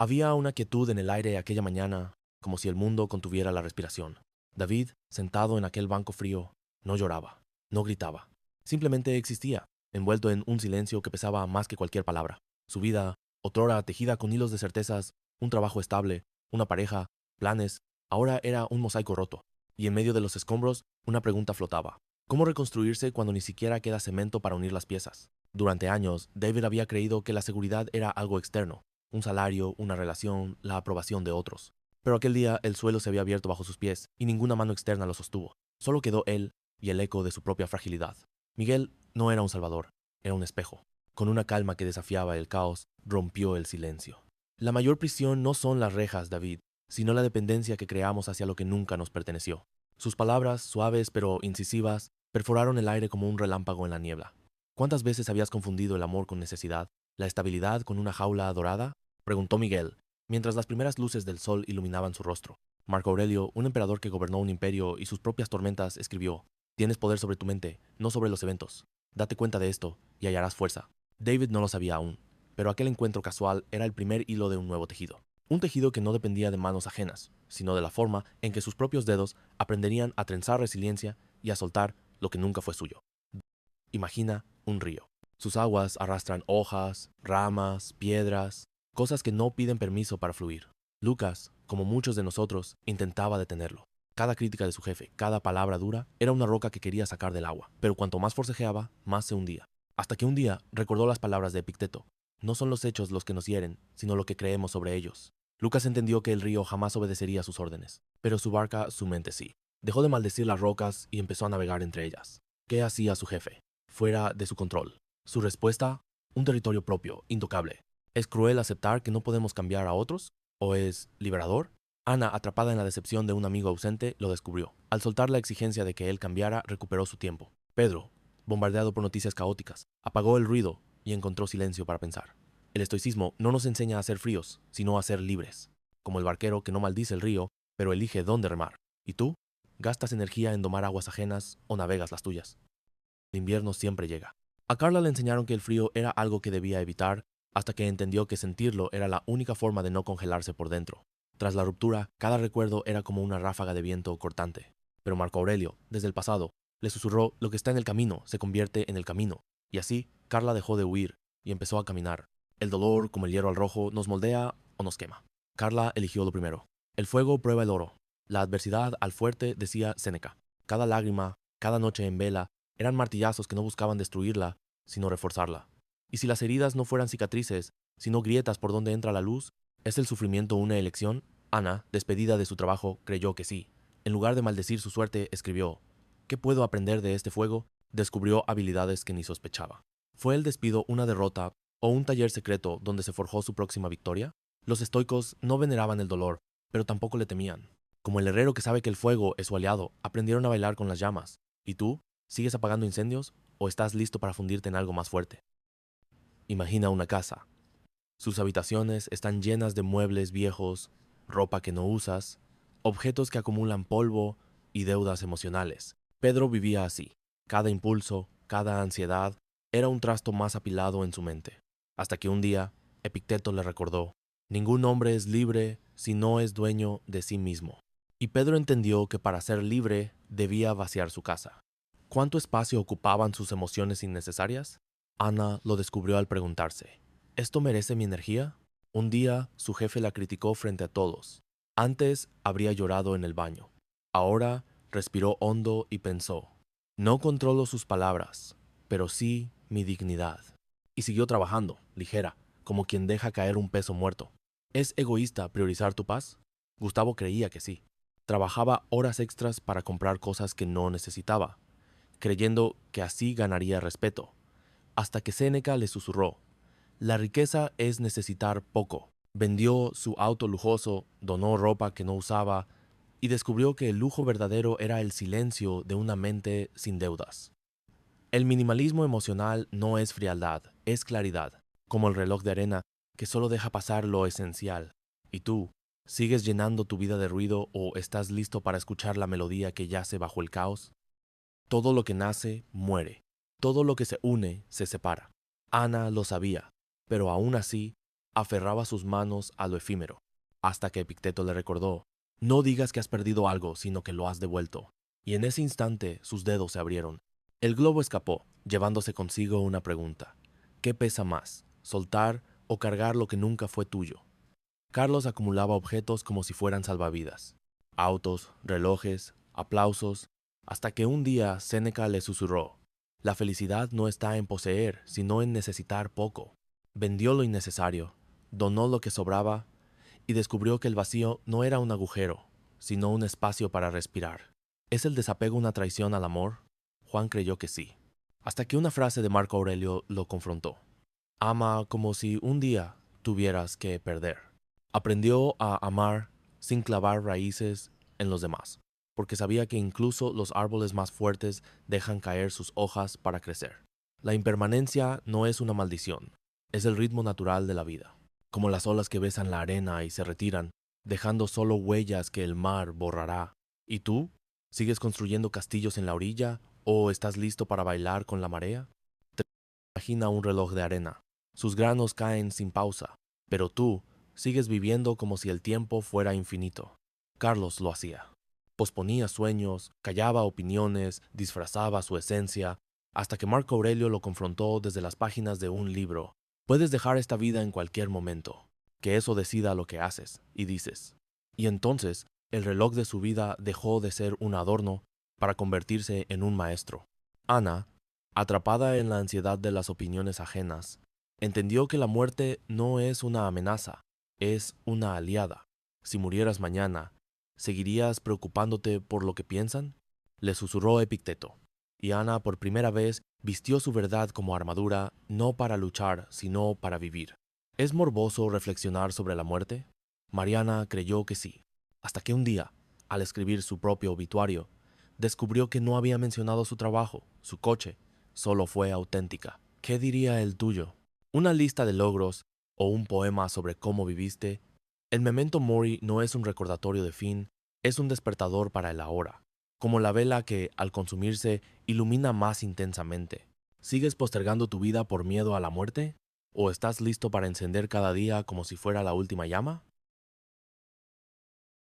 Había una quietud en el aire aquella mañana, como si el mundo contuviera la respiración. David, sentado en aquel banco frío, no lloraba, no gritaba. Simplemente existía, envuelto en un silencio que pesaba más que cualquier palabra. Su vida, otrora tejida con hilos de certezas, un trabajo estable, una pareja, planes, ahora era un mosaico roto. Y en medio de los escombros, una pregunta flotaba. ¿Cómo reconstruirse cuando ni siquiera queda cemento para unir las piezas? Durante años, David había creído que la seguridad era algo externo, un salario, una relación, la aprobación de otros. Pero aquel día el suelo se había abierto bajo sus pies y ninguna mano externa lo sostuvo. Solo quedó él y el eco de su propia fragilidad. Miguel no era un salvador, era un espejo. Con una calma que desafiaba el caos, rompió el silencio. La mayor prisión no son las rejas, David, sino la dependencia que creamos hacia lo que nunca nos perteneció. Sus palabras, suaves pero incisivas, perforaron el aire como un relámpago en la niebla. ¿Cuántas veces habías confundido el amor con necesidad, la estabilidad con una jaula adorada? Preguntó Miguel, mientras las primeras luces del sol iluminaban su rostro. Marco Aurelio, un emperador que gobernó un imperio y sus propias tormentas, escribió: «Tienes poder sobre tu mente, no sobre los eventos. Date cuenta de esto y hallarás fuerza». David no lo sabía aún, pero aquel encuentro casual era el primer hilo de un nuevo tejido. Un tejido que no dependía de manos ajenas, sino de la forma en que sus propios dedos aprenderían a trenzar resiliencia y a soltar lo que nunca fue suyo. Imagina un río. Sus aguas arrastran hojas, ramas, piedras, cosas que no piden permiso para fluir. Lucas, como muchos de nosotros, intentaba detenerlo. Cada crítica de su jefe, cada palabra dura, era una roca que quería sacar del agua, pero cuanto más forcejeaba, más se hundía. Hasta que un día recordó las palabras de Epicteto: «No son los hechos los que nos hieren, sino lo que creemos sobre ellos». Lucas entendió que el río jamás obedecería sus órdenes, pero su barca, su mente sí. Dejó de maldecir las rocas y empezó a navegar entre ellas. ¿Qué hacía su jefe? Fuera de su control. Su respuesta: un territorio propio, intocable. ¿Es cruel aceptar que no podemos cambiar a otros? ¿O es liberador? Ana, atrapada en la decepción de un amigo ausente, lo descubrió. Al soltar la exigencia de que él cambiara, recuperó su tiempo. Pedro, bombardeado por noticias caóticas, apagó el ruido y encontró silencio para pensar. El estoicismo no nos enseña a ser fríos, sino a ser libres. Como el barquero que no maldice el río, pero elige dónde remar. ¿Y tú? ¿Gastas energía en domar aguas ajenas o navegas las tuyas? El invierno siempre llega. A Carla le enseñaron que el frío era algo que debía evitar, hasta que entendió que sentirlo era la única forma de no congelarse por dentro. Tras la ruptura, cada recuerdo era como una ráfaga de viento cortante. Pero Marco Aurelio, desde el pasado, le susurró: lo que está en el camino se convierte en el camino. Y así, Carla dejó de huir y empezó a caminar. El dolor, como el hierro al rojo, nos moldea o nos quema. Carla eligió lo primero. El fuego prueba el oro. La adversidad al fuerte, decía Séneca. Cada lágrima, cada noche en vela, eran martillazos que no buscaban destruirla, sino reforzarla. Y si las heridas no fueran cicatrices, sino grietas por donde entra la luz, ¿es el sufrimiento una elección? Ana, despedida de su trabajo, creyó que sí. En lugar de maldecir su suerte, escribió: «¿Qué puedo aprender de este fuego?». Descubrió habilidades que ni sospechaba. ¿Fue el despido una derrota o un taller secreto donde se forjó su próxima victoria? Los estoicos no veneraban el dolor, pero tampoco le temían. Como el herrero que sabe que el fuego es su aliado, aprendieron a bailar con las llamas. ¿Y tú? ¿Sigues apagando incendios o estás listo para fundirte en algo más fuerte? Imagina una casa. Sus habitaciones están llenas de muebles viejos, ropa que no usas, objetos que acumulan polvo y deudas emocionales. Pedro vivía así. Cada impulso, cada ansiedad, era un trasto más apilado en su mente. Hasta que un día, Epicteto le recordó: «Ningún hombre es libre si no es dueño de sí mismo». Y Pedro entendió que para ser libre debía vaciar su casa. ¿Cuánto espacio ocupaban sus emociones innecesarias? Ana lo descubrió al preguntarse: ¿esto merece mi energía? Un día su jefe la criticó frente a todos. Antes habría llorado en el baño. Ahora respiró hondo y pensó: no controlo sus palabras, pero sí mi dignidad. Y siguió trabajando, ligera, como quien deja caer un peso muerto. ¿Es egoísta priorizar tu paz? Gustavo creía que sí. Trabajaba horas extras para comprar cosas que no necesitaba, creyendo que así ganaría respeto, hasta que Séneca le susurró: la riqueza es necesitar poco. Vendió su auto lujoso, donó ropa que no usaba y descubrió que el lujo verdadero era el silencio de una mente sin deudas. El minimalismo emocional no es frialdad, es claridad, como el reloj de arena que solo deja pasar lo esencial. ¿Y tú? ¿Sigues llenando tu vida de ruido o estás listo para escuchar la melodía que yace bajo el caos? Todo lo que nace, muere. Todo lo que se une, se separa. Ana lo sabía, pero aún así, aferraba sus manos a lo efímero, hasta que Epicteto le recordó: no digas que has perdido algo, sino que lo has devuelto. Y en ese instante sus dedos se abrieron. El globo escapó, llevándose consigo una pregunta: ¿qué pesa más, soltar o cargar lo que nunca fue tuyo? Carlos acumulaba objetos como si fueran salvavidas: autos, relojes, aplausos, hasta que un día Séneca le susurró: la felicidad no está en poseer, sino en necesitar poco. Vendió lo innecesario, donó lo que sobraba y descubrió que el vacío no era un agujero, sino un espacio para respirar. ¿Es el desapego una traición al amor? Juan creyó que sí, hasta que una frase de Marco Aurelio lo confrontó: ama como si un día tuvieras que perder. Aprendió a amar sin clavar raíces en los demás, porque sabía que incluso los árboles más fuertes dejan caer sus hojas para crecer. La impermanencia no es una maldición, es el ritmo natural de la vida, como las olas que besan la arena y se retiran, dejando solo huellas que el mar borrará. ¿Y tú? ¿Sigues construyendo castillos en la orilla o estás listo para bailar con la marea? Te imagina un reloj de arena. Sus granos caen sin pausa, pero tú sigues viviendo como si el tiempo fuera infinito. Carlos lo hacía. Posponía sueños, callaba opiniones, disfrazaba su esencia, hasta que Marco Aurelio lo confrontó desde las páginas de un libro. Puedes dejar esta vida en cualquier momento, que eso decida lo que haces y dices. Y entonces, el reloj de su vida dejó de ser un adorno para convertirse en un maestro. Ana, atrapada en la ansiedad de las opiniones ajenas, entendió que la muerte no es una amenaza, es una aliada. Si murieras mañana, ¿seguirías preocupándote por lo que piensan? Le susurró Epicteto, y Ana por primera vez vistió su verdad como armadura, no para luchar, sino para vivir. ¿Es morboso reflexionar sobre la muerte? Mariana creyó que sí, hasta que un día, al escribir su propio obituario, descubrió que no había mencionado su trabajo, su coche, solo fue auténtica. ¿Qué diría el tuyo? ¿Una lista de logros o un poema sobre cómo viviste? El memento mori no es un recordatorio de fin, es un despertador para el ahora, como la vela que, al consumirse, ilumina más intensamente. ¿Sigues postergando tu vida por miedo a la muerte? ¿O estás listo para encender cada día como si fuera la última llama?